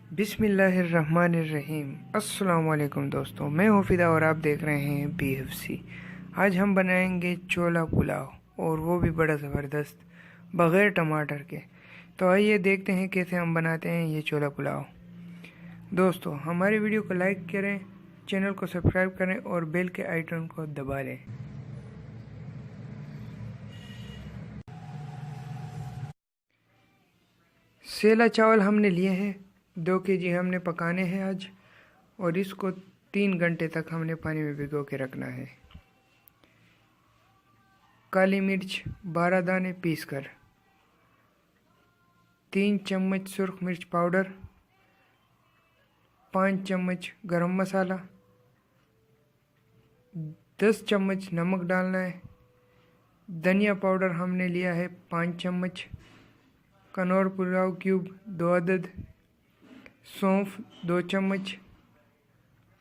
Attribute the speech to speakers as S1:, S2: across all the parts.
S1: बिस्मिल्लाहिर्रहमानिर्रहीम। अस्सलाम वालेकुम दोस्तों, मैं हूँ फिदा और आप देख रहे हैं BFC। आज हम बनाएंगे छोला पुलाव, और वो भी बड़ा ज़बरदस्त, बग़ैर टमाटर के। तो आइए देखते हैं कैसे हम बनाते हैं ये छोला पुलाव। दोस्तों, हमारी वीडियो को लाइक करें, चैनल को सब्सक्राइब करें और बेल के आइकन को दबा लें। सेला चावल हमने लिए हैं, 2 kg हमने पकाने हैं आज, और इसको 3 घंटे तक हमने पानी में भिगो के रखना है। काली मिर्च 12 दाने पीस कर, 3 चम्मच सुर्ख मिर्च पाउडर, 5 चम्मच गरम मसाला, 10 चम्मच नमक डालना है। धनिया पाउडर हमने लिया है 5 चम्मच, कनौर पुलाव क्यूब 2 अदद, सौंफ 2 चम्मच,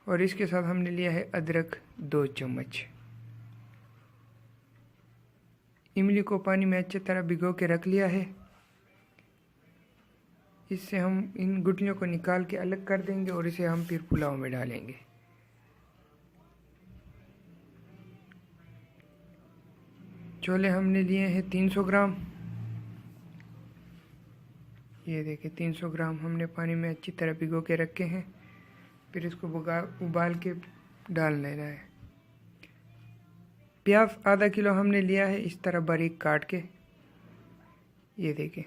S1: और इसके साथ हमने लिया है अदरक 2 चम्मच। इमली को पानी में अच्छी तरह भिगो के रख लिया है। इससे हम इन गुठलियों को निकाल के अलग कर देंगे और इसे हम फिर पुलाव में डालेंगे। छोले हमने लिए हैं 300 ग्राम। ये देखिए 300 ग्राम हमने पानी में अच्छी तरह भिगो के रखे हैं। फिर इसको उबाल के डाल लेना है। प्याज आधा किलो हमने लिया है, इस तरह बारीक काट के। ये देखिए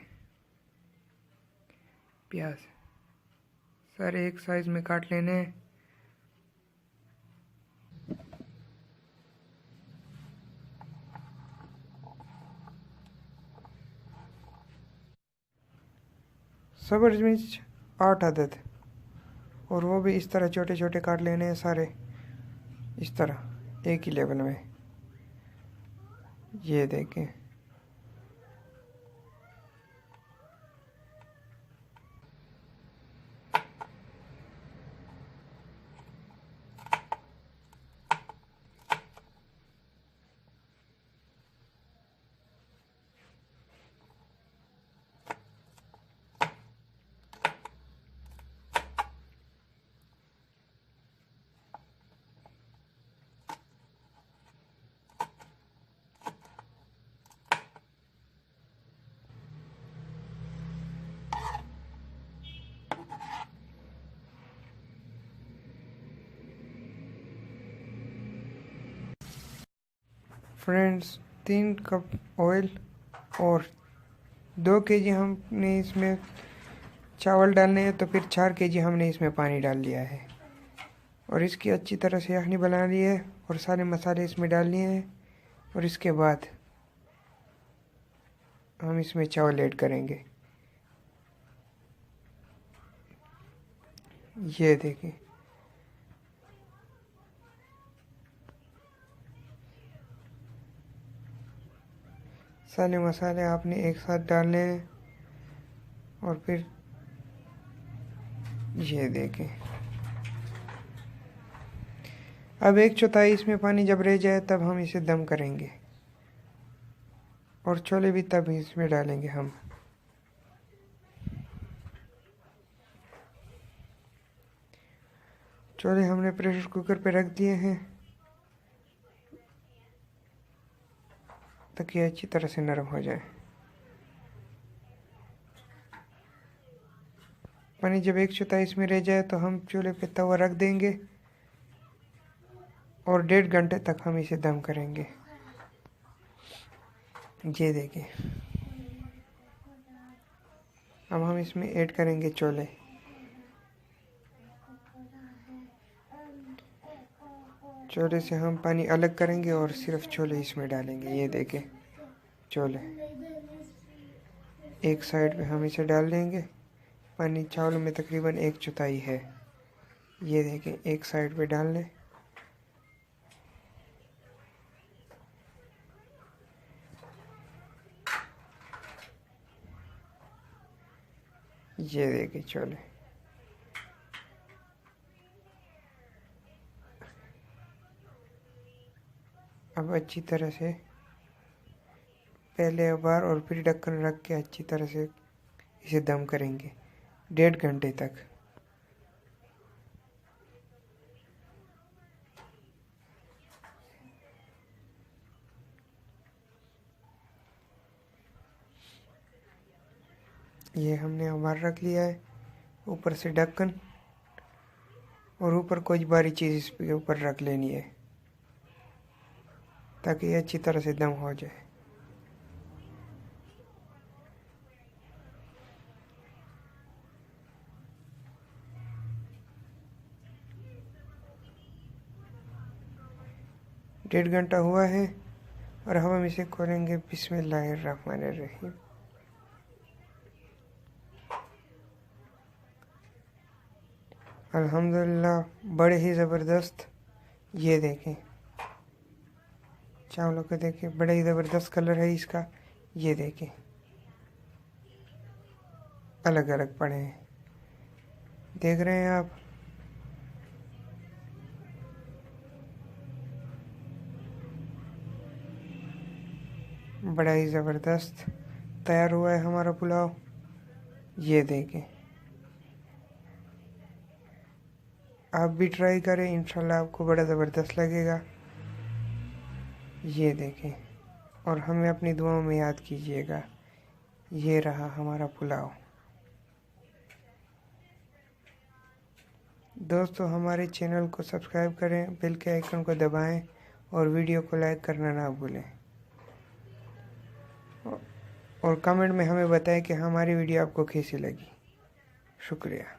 S1: प्याज सारे एक साइज में काट लेने हैं। सब्ज़ मिर्च 8 अदद, और वो भी इस तरह छोटे छोटे काट लेने हैं सारे, इस तरह एक ही लेवल में। ये देखें फ्रेंड्स, 3 कप ऑयल और 2 kg हमने इसमें चावल डालने हैं, तो फिर 4 kg हमने इसमें पानी डाल लिया है। और इसकी अच्छी तरह से यखनी बना ली है और सारे मसाले इसमें डाल लिए हैं। और इसके बाद हम इसमें चावल ऐड करेंगे। ये देखिए सारे मसाले आपने एक साथ डालने हैं। और फिर ये देखें, अब 1/4 इसमें पानी जब रह जाए तब हम इसे दम करेंगे, और छोले भी तब इसमें डालेंगे हम। छोले हमने प्रेशर कुकर पे रख दिए हैं ताकि अच्छी तरह से नरम हो जाए। पानी जब 1/4 इसमें रह जाए तो हम चूल्हे पे तवा रख देंगे और 1.5 घंटे तक हम इसे दम करेंगे। ये देखिए, अब हम इसमें ऐड करेंगे छोले। छोले से हम पानी अलग करेंगे और सिर्फ छोले इसमें डालेंगे। ये देखें छोले एक साइड पे हम इसे डाल देंगे। पानी चावल में तकरीबन 1/4 है। ये देखें एक साइड पे डाल लें। ये देखिए छोले अब अच्छी तरह से पहले बार और फिर ढक्कन रख के अच्छी तरह से इसे दम करेंगे 1.5 घंटे तक। ये हमने बाहर रख लिया है। ऊपर से ढक्कन और ऊपर कुछ बारी चीज़ इसके ऊपर रख लेनी है ताकि ये अच्छी तरह से दम हो जाए। डेढ़ घंटा हुआ है और हम इसे खोलेंगे। बिस्मिल्लाहिर्रहमानिर्रहीम। अल्हम्दुलिल्लाह बड़े ही ज़बरदस्त। ये देखें चावलों को, देखें बड़ा ही ज़बरदस्त कलर है इसका। ये देखें अलग अलग पड़े हैं, देख रहे हैं आप। बड़ा ही ज़बरदस्त तैयार हुआ है हमारा पुलाव। ये देखें, आप भी ट्राई करें, इंशाल्लाह आपको बड़ा ज़बरदस्त लगेगा। ये देखें और हमें अपनी दुआओं में याद कीजिएगा। ये रहा हमारा पुलाव। दोस्तों हमारे चैनल को सब्सक्राइब करें, बेल के आइकन को दबाएं और वीडियो को लाइक करना ना भूलें। और कमेंट में हमें बताएं कि हमारी वीडियो आपको कैसी लगी। शुक्रिया।